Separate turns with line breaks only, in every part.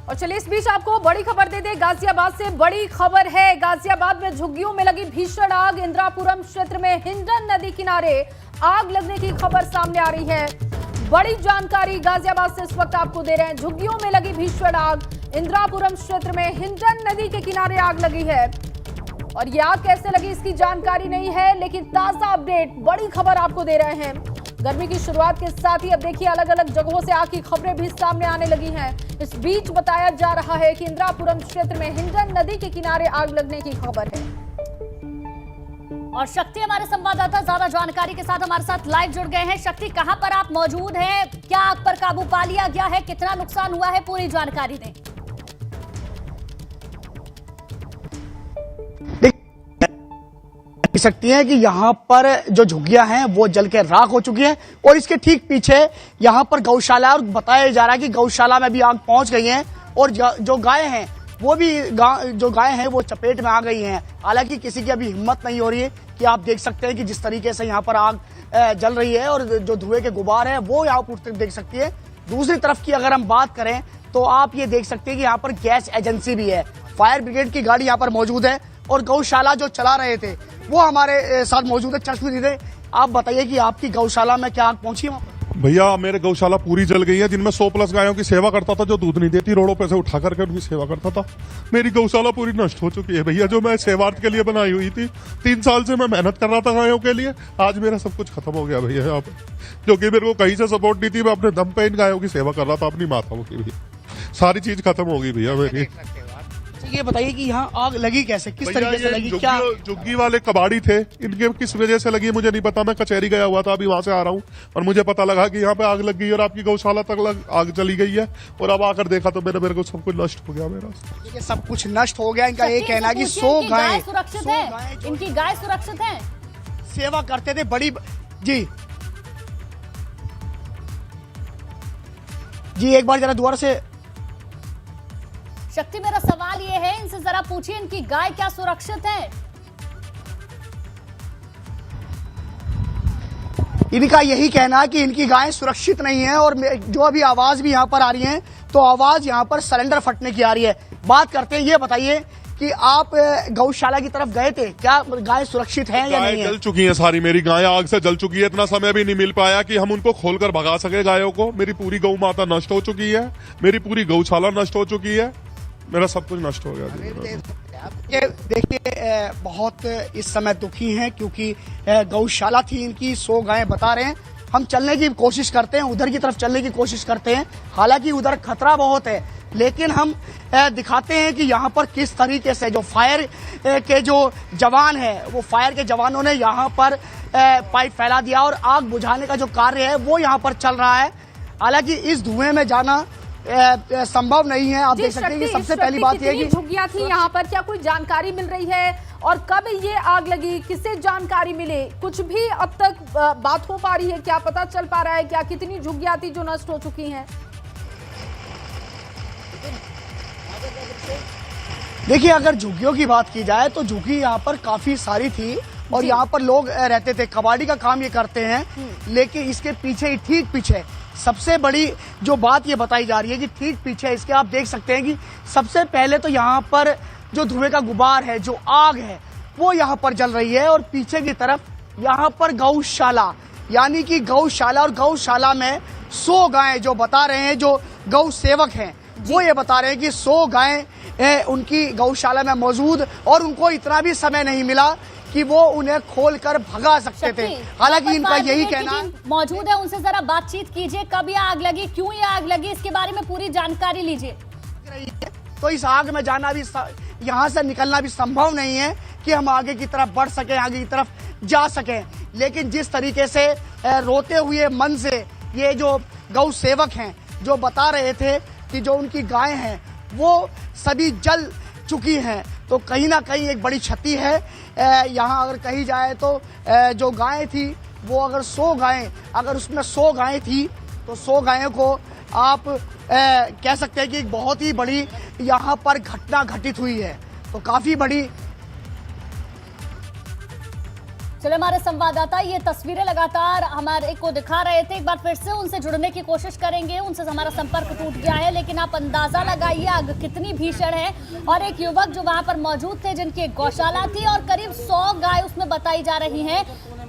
और चलिए इस बीच आपको बड़ी खबर दे दे, गाजियाबाद से बड़ी खबर है। गाजियाबाद में झुग्गियों में लगी भीषण आग। इंदिरापुरम क्षेत्र में हिंडन नदी किनारे आग लगने की खबर सामने आ रही है। बड़ी जानकारी गाजियाबाद से इस वक्त आपको दे रहे हैं। झुग्गियों में लगी भीषण आग। इंदिरापुरम क्षेत्र में हिंडन नदी के किनारे आग लगी है और ये आग कैसे लगी इसकी जानकारी नहीं है, लेकिन ताजा अपडेट, बड़ी खबर आपको दे रहे हैं। गर्मी की शुरुआत के साथ ही अब देखिए अलग अलग जगहों से आग की खबरें भी सामने आने लगी हैं। इस बीच बताया जा रहा है कि इंदिरापुरम क्षेत्र में हिंडन नदी के किनारे आग लगने की खबर है।
और शक्ति हमारे संवाददाता ज्यादा जानकारी के साथ हमारे साथ लाइव जुड़ गए हैं। शक्ति, कहां पर आप मौजूद हैं? क्या आग पर काबू पा लिया गया है? कितना नुकसान हुआ है? पूरी जानकारी दें।
सकती हैं कि यहाँ पर जो झुग्गियां हैं वो जल के राख हो चुकी हैं और इसके ठीक पीछे यहाँ पर गौशाला, और बताया जा रहा है कि गौशाला में भी आग पहुंच गई है और जो गाय हैं वो भी जो गाय हैं वो चपेट में आ गई हैं। हालांकि किसी की अभी हिम्मत नहीं हो रही है कि आप देख सकते हैं कि जिस तरीके से यहाँ पर आग जल रही है और जो धुएं के गुबार है वो यहाँ पर देख सकती है। दूसरी तरफ की अगर हम बात करें तो आप ये देख सकते हैं कि यहाँ पर गैस एजेंसी भी है, फायर ब्रिगेड की गाड़ी यहाँ पर मौजूद है और गौशाला जो चला रहे थे वो हमारे साथ मौजूद है। चश्मदीद, आप बताइए कि आपकी गौशाला में क्या आग पहुंची वहाँ पर?
भैया मेरे गौशाला पूरी जल गई है। जिनमें 100+ गायों की सेवा करता था, जो दूध नहीं देती, रोडों पे से उठा करके उनकी सेवा करता था। मेरी गौशाला पूरी नष्ट हो चुकी है भैया, जो मैं सेवार्थ के लिए बनाई हुई थी। 3 साल से मैं मेहनत कर रहा था गायों के लिए, आज मेरा सब कुछ खत्म हो गया भैया यहाँ पे। जो कि मेरे को कहीं से सपोर्ट नहीं थी, मैं अपने दम पे इन गायों की सेवा कर रहा था अपनी माताओं की भी। सारी चीज खत्म हो गई भैया मेरी।
ये बताइए कि यहाँ आग लगी कैसे, किस तरीके से लगी? क्या
झुग्गी वाले कबाड़ी थे, इनके किस वजह से लगी मुझे नहीं पता। मैं कचहरी गया हुआ था, अभी वहां से आ रहा हूँ और मुझे पता लगा कि यहाँ पे आग लग गई और आपकी गौशाला तक आग चली गई है। और अब आकर देखा तो मेरे को सब कुछ नष्ट हो गया मेरा।
सब कुछ नष्ट हो गया। इनका ये कहना कि 100 गाय
सुरक्षित है, इनकी गाय सुरक्षित है,
सेवा करते थे बड़ी। जी एक बार जरा दोबारा से।
शक्ति, मेरा सवाल ये है, इनसे जरा पूछिए इनकी गाय क्या सुरक्षित है?
इनका यही कहना है कि इनकी गायें सुरक्षित नहीं है और जो अभी आवाज भी यहाँ पर आ रही है तो आवाज यहाँ पर सिलेंडर फटने की आ रही है। बात करते हैं, ये बताइए कि आप गौशाला की तरफ गए थे, क्या गाय सुरक्षित है या नहीं है?
जल चुकी है सारी, मेरी गाय आग से जल चुकी है। इतना समय भी नहीं मिल पाया कि हम उनको खोलकर भगा सके गायों को। मेरी पूरी गौ माता नष्ट हो चुकी है, मेरी पूरी गौशाला नष्ट हो चुकी है, मेरा सब कुछ नष्ट हो गया।
देखिए बहुत इस समय दुखी हैं क्योंकि गौशाला थी इनकी, 100 गायें बता रहे हैं। हम चलने की कोशिश करते हैं, उधर की तरफ चलने की कोशिश करते हैं, हालांकि उधर खतरा बहुत है, लेकिन हम दिखाते हैं कि यहाँ पर किस तरीके से जो फायर के जो जवान है वो फायर के जवानों ने यहाँ पर पाइप फैला दिया और आग बुझाने का जो कार्य है वो यहाँ पर चल रहा है। हालांकि इस धुएं में जाना संभव नहीं है। आप देख सकते हैं कि सबसे पहली बात यह है कि
झुग्गियां थी यहाँ पर, क्या कोई जानकारी मिल रही है और कब ये आग लगी, किससे जानकारी मिले? कुछ भी अब तक बात हो पा रही है? क्या पता चल पा रहा है क्या कितनी झुग्गियां थी जो नष्ट हो चुकी हैं?
देखिए अगर झुग्गियों की बात की जाए तो झुग्गी यहाँ पर काफी सारी थी और यहाँ पर लोग रहते थे, कबाड़ी का काम ये करते हैं। लेकिन इसके पीछे, ठीक पीछे सबसे बड़ी जो बात ये बताई जा रही है कि ठीक पीछे इसके आप देख सकते हैं कि सबसे पहले तो यहाँ पर जो धुएं का गुबार है, जो आग है वो यहाँ पर जल रही है और पीछे की तरफ यहाँ पर गौशाला, यानी कि गौशाला, और गौशाला में 100 गायें, जो बता रहे हैं जो गौ सेवक हैं वो ये बता रहे हैं कि 100 गायें उनकी गौशाला में मौजूद और उनको इतना भी समय नहीं मिला कि वो उन्हें खोलकर भगा सकते थे। हालांकि इनका यही कहना
मौजूद है, उनसे जरा बातचीत कीजिए। कब ये आग लगी, क्यों ये आग लगी, इसके बारे में पूरी जानकारी लीजिए।
तो इस आग में जाना भी, यहाँ से निकलना भी संभव नहीं है कि हम आगे की तरफ बढ़ सकें, आगे की तरफ जा सकें। लेकिन जिस तरीके से रोते हुए मन से ये जो गौ सेवक हैं जो बता रहे थे कि जो उनकी गाय हैं वो सभी जल चुकी हैं, तो कहीं ना कहीं एक बड़ी क्षति है। यहाँ अगर कही जाए तो जो गायें थी वो अगर 100 गायें, अगर उसमें 100 गायें थी तो 100 गायों को आप कह सकते हैं कि एक बहुत ही बड़ी यहाँ पर घटना घटित हुई है, तो काफी बड़ी।
चलो, हमारे संवाददाता ये तस्वीरें लगातार हमारे को दिखा रहे थे। एक बार फिर से उनसे जुड़ने की कोशिश करेंगे, उनसे हमारा संपर्क टूट गया है, लेकिन आप अंदाजा लगाइए आग कितनी भीषण है। और एक युवक जो वहां पर मौजूद थे, जिनकी एक गौशाला थी और करीब 100 गाय उसमें बताई जा रही हैं,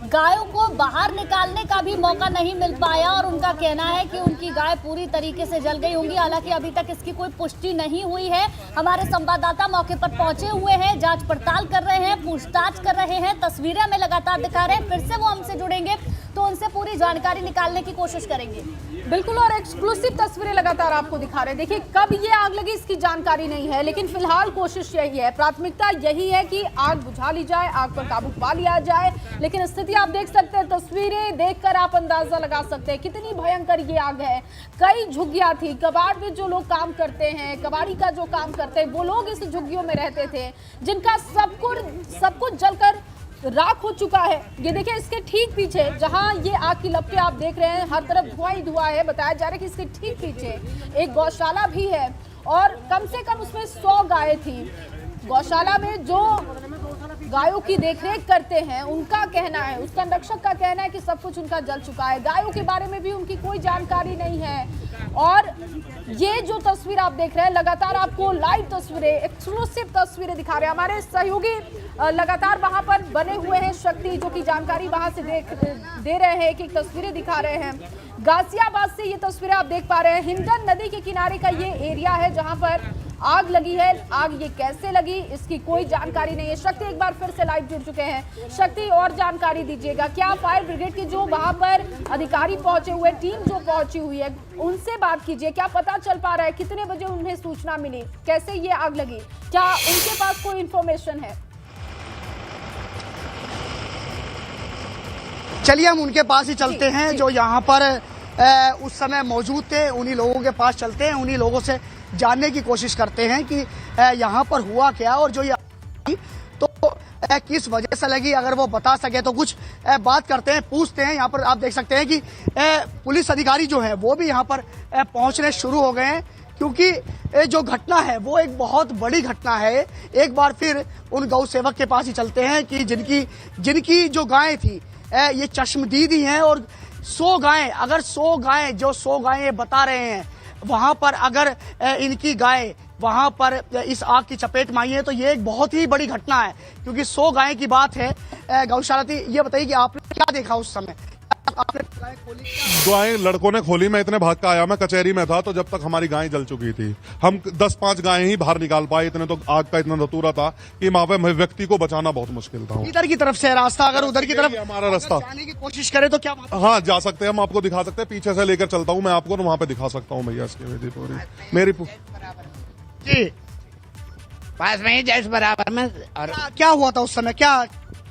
गायों को बाहर निकालने का भी मौका नहीं मिल पाया और उनका कहना है कि उनकी गाय पूरी तरीके से जल गई होंगी। हालांकि अभी तक इसकी कोई पुष्टि नहीं हुई है। हमारे संवाददाता मौके पर पहुंचे हुए हैं, जांच पड़ताल कर रहे हैं, पूछताछ कर रहे हैं, तस्वीरें हमें लगातार दिखा रहे हैं। फिर से वो हमसे जुड़ेंगे तो उनसे पूरी जानकारी निकालने की कोशिश करेंगे।
बिल्कुल, और एक्सक्लूसिव तस्वीरें लगातार आपको दिखा रहे हैं। देखिए, कब ये आग लगी इसकी जानकारी नहीं है, लेकिन फिलहाल कोशिश यही है, प्राथमिकता यही है कि आग बुझा ली जाए, आग पर काबू पा लिया जाए। लेकिन स्थिति आप देख सकते हैं, तस्वीरें देखकर आप अंदाजा लगा सकते हैं कितनी भयंकर ये आग है। कई झुग्गियां थी, कबाड़ में जो लोग काम करते हैं, कबाड़ी का जो काम करते हैं, वो लोग इस झुग्गियों में रहते थे, जिनका सब कुछ जलकर राख हो चुका है। ये देखिए, इसके ठीक पीछे जहां ये आग की लपटें आप देख रहे हैं, हर तरफ धुआं ही धुआं है। बताया जा रहा है कि इसके ठीक पीछे एक गौशाला भी है और कम से कम उसमें 100 गायें थी। गौशाला में जो गायों की देखरेख करते हैं, उनका कहना है, उस संरक्षक का कहना है कि सब कुछ उनका जल चुका है। गायों के बारे में भी उनकी कोई जानकारी नहीं है। और ये जो तस्वीर आप देख रहे हैं, लगातार आपको लाइव तस्वीरें, एक्सक्लूसिव तस्वीरें दिखा रहे हैं। हमारे सहयोगी लगातार वहां पर बने हुए हैं, शक्ति, जो कि जानकारी वहां से दे रहे हैं, कि तस्वीरें दिखा रहे हैं। गाजियाबाद से ये तस्वीरें आप देख पा रहे हैं। हिंडन नदी के किनारे का ये एरिया है जहां पर आग लगी है। आग ये कैसे लगी इसकी कोई जानकारी नहीं है। शक्ति एक बार फिर से लाइव जुड़ चुके हैं। शक्ति, और जानकारी दीजिएगा, क्या फायर ब्रिगेड की जो वहां पर अधिकारी पहुंचे हुए, टीम जो पहुंची हुई है, उनसे बात कीजिए। क्या पता चल पा रहा है कितने बजे उन्हें सूचना मिली, कैसे ये आग लगी, क्या उनके पास कोई इंफॉर्मेशन है?
चलिए हम उनके पास ही चलते हैं, जो यहाँ पर उस समय मौजूद थे। उन्हीं लोगों के पास चलते हैं, उन्हीं लोगों से जानने की कोशिश करते हैं कि यहाँ पर हुआ क्या और जो ये तो किस वजह से लगी। अगर वो बता सके तो कुछ बात करते हैं, पूछते हैं। यहाँ पर आप देख सकते हैं कि पुलिस अधिकारी जो है वो भी यहाँ पर पहुँचने शुरू हो गए हैं, क्योंकि जो घटना है वो एक बहुत बड़ी घटना है। एक बार फिर उन गौ सेवक के पास ही चलते हैं कि जिनकी जो गायें थी ये चश्मदीदी हैं, और 100 गायें, अगर 100 गायें, जो 100 गायें बता रहे हैं, वहां पर अगर इनकी गाय वहां पर इस आग की चपेट में आई है, तो ये एक बहुत ही बड़ी घटना है, क्योंकि 100 गाय की बात है। गौशाला थी। ये बताइए कि आपने क्या देखा उस समय? आपने गाय खोली?
गायें लड़कों ने खोली, मैं इतने भाग का आया, मैं कचहरी में था, तो जब तक हमारी गायें जल चुकी थी, हम 10-5 गायें ही बाहर निकाल पाए। इतने तो आग का इतना धतूरा था कि वहां पे व्यक्ति को बचाना बहुत मुश्किल था।
इधर की तरफ से रास्ता, अगर उधर की तरफ
हमारा रास्ता
जाने की कोशिश करें तो क्या?
हाँ, जा सकते हैं, हम आपको दिखा सकते हैं। पीछे से लेकर चलता हूँ मैं आपको, तो वहां पे दिखा सकता हूँ भैया इसकी विधि पूरी। मेरी
जी,
पास में ही जैस बराबर में। और
क्या हुआ था उस समय? क्या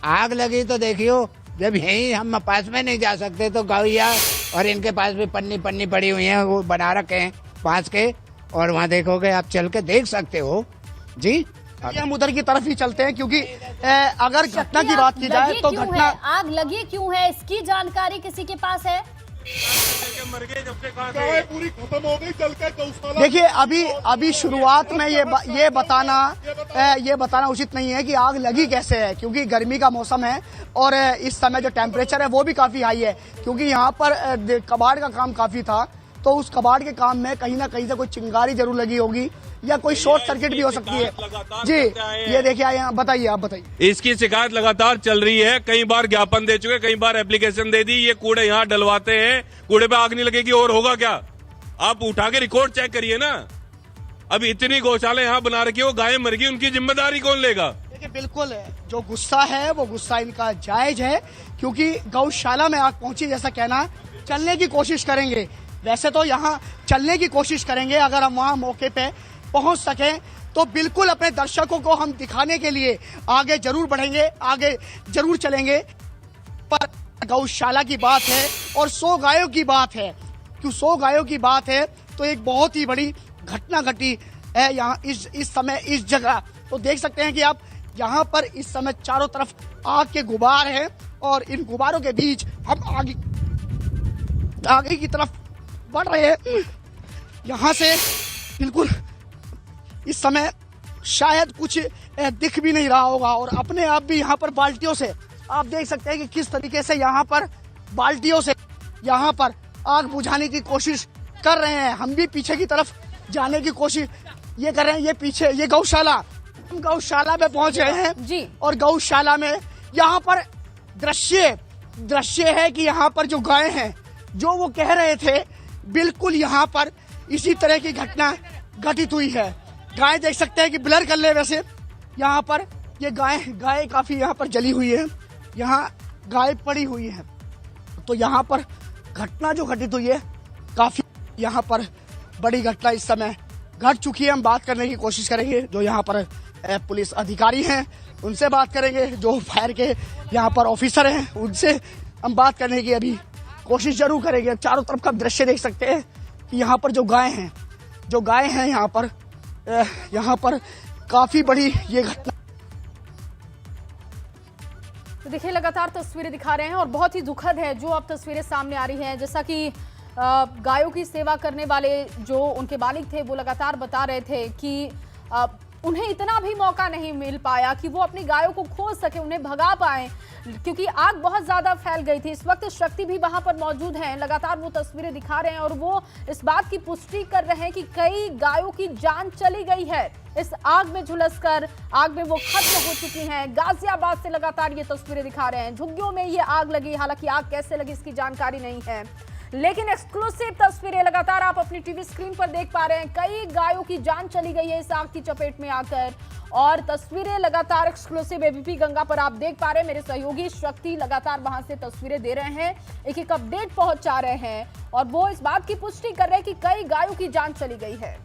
आग लगी तो देखियो, जब यही हम पास में नहीं जा सकते तो गौया और इनके पास भी पन्नी पड़ी हुई है, वो बना रखे हैं बांस के, और वहाँ देखोगे आप, चल के देख सकते हो जी।
हम उधर की तरफ ही चलते हैं, क्योंकि अगर घटना की बात की जाए तो घटना,
आग लगी क्यों है इसकी जानकारी किसी के पास है?
पूरी खत्म हो गई जल के गौशाला।
देखिए, अभी शुरुआत में ये बताना उचित नहीं है कि आग लगी कैसे है, क्योंकि गर्मी का मौसम है और इस समय जो टेम्परेचर है वो भी काफी हाई है, क्योंकि यहाँ पर कबाड़ का काम काफी था, तो उस कबाड़ के काम में कहीं ना कहीं से कोई चिंगारी जरूर लगी होगी या कोई शॉर्ट सर्किट भी हो सकती है। जी, ये देखिए, यहाँ बताइए, आप बताइए।
इसकी शिकायत लगातार चल रही है, कई बार ज्ञापन दे चुके, कई बार एप्लीकेशन दे दी। ये कूड़े यहाँ डलवाते हैं, कूड़े पे आग नहीं लगेगी और होगा क्या? आप उठा के रिकॉर्ड चेक करिए ना। अब इतनी गौशाला यहाँ बना रखी है, वो गायें मर गई, उनकी जिम्मेदारी कौन लेगा?
देखिए, बिल्कुल जो गुस्सा है वो गुस्सा इनका जायज है, क्योंकि गौशाला में आग पहुंची, जैसा कहना है। चलने की कोशिश करेंगे, वैसे तो यहाँ चलने की कोशिश करेंगे, अगर हम वहाँ मौके पे पहुंच सकें तो बिल्कुल अपने दर्शकों को हम दिखाने के लिए आगे जरूर बढ़ेंगे, आगे जरूर चलेंगे। पर गौशाला की बात है और 100 गायों की बात है, क्यों 100 गायों की बात है तो एक बहुत ही बड़ी घटना घटी है यहाँ इस समय इस जगह। तो देख सकते हैं कि आप यहाँ पर इस समय चारों तरफ आग के गुबार हैं, और इन गुबारों के बीच हम आगे की तरफ बढ़ रहे हैं। यहाँ से बिल्कुल इस समय शायद कुछ दिख भी नहीं रहा होगा, और अपने आप भी यहाँ पर बाल्टियों से आप देख सकते हैं कि किस तरीके से यहाँ पर बाल्टियों से यहाँ पर आग बुझाने की कोशिश कर रहे हैं। हम भी पीछे की तरफ जाने की कोशिश ये कर रहे हैं। ये पीछे ये गौशाला, हम गौशाला में पहुंच गए हैं
जी।
और गौशाला में यहाँ पर दृश्य है कि यहाँ पर जो गाय हैं, जो वो कह रहे थे, बिल्कुल यहाँ पर इसी तरह की घटना घटित हुई है। गाय देख सकते हैं कि ब्लर कर ले, वैसे यहाँ पर ये गाय काफी यहाँ पर जली हुई है, यहाँ गाय पड़ी हुई है। तो यहाँ पर घटना जो घटित हुई है, काफी यहाँ पर बड़ी घटना इस समय घट चुकी है। हम बात करने की कोशिश करेंगे जो यहाँ पर पुलिस अधिकारी हैं, उनसे बात करेंगे। जो फायर के यहाँ पर ऑफिसर हैं, उनसे हम बात करने की अभी कोशिश जरूर करेंगे। चारों तरफ का दृश्य देख सकते हैं कि यहाँ पर जो गाय हैं यहाँ पर काफी बड़ी ये घटना।
तो देखिए, लगातार तस्वीरें दिखा रहे हैं और बहुत ही दुखद है जो अब तस्वीरें सामने आ रही हैं। जैसा कि गायों की सेवा करने वाले जो उनके मालिक थे, वो लगातार बता रहे थे कि उन्हें इतना भी मौका नहीं मिल पाया कि वो अपनी गायों को खोज सके, उन्हें भगा पाए, क्योंकि आग बहुत ज्यादा फैल गई थी। इस वक्त शक्ति भी वहां पर मौजूद हैं, लगातार वो तस्वीरें दिखा रहे हैं और वो इस बात की पुष्टि कर रहे हैं कि कई गायों की जान चली गई है इस आग में झुलसकर। आग में वो खत्म हो चुकी हैं। गाजियाबाद से लगातार ये तस्वीरें दिखा रहे हैं। झुग्गियों में ये आग लगी, हालांकि आग कैसे लगी इसकी जानकारी नहीं है, लेकिन एक्सक्लूसिव तस्वीरें लगातार आप अपनी टीवी स्क्रीन पर देख पा रहे हैं। कई गायों की जान चली गई है इस आग की चपेट में आकर, और तस्वीरें लगातार एक्सक्लूसिव एबीपी गंगा पर आप देख पा रहे हैं। मेरे सहयोगी शक्ति लगातार वहां से तस्वीरें दे रहे हैं, एक एक अपडेट पहुंचा रहे हैं और वो इस बात की पुष्टि कर रहे हैं कि कई गायों की जान चली गई है।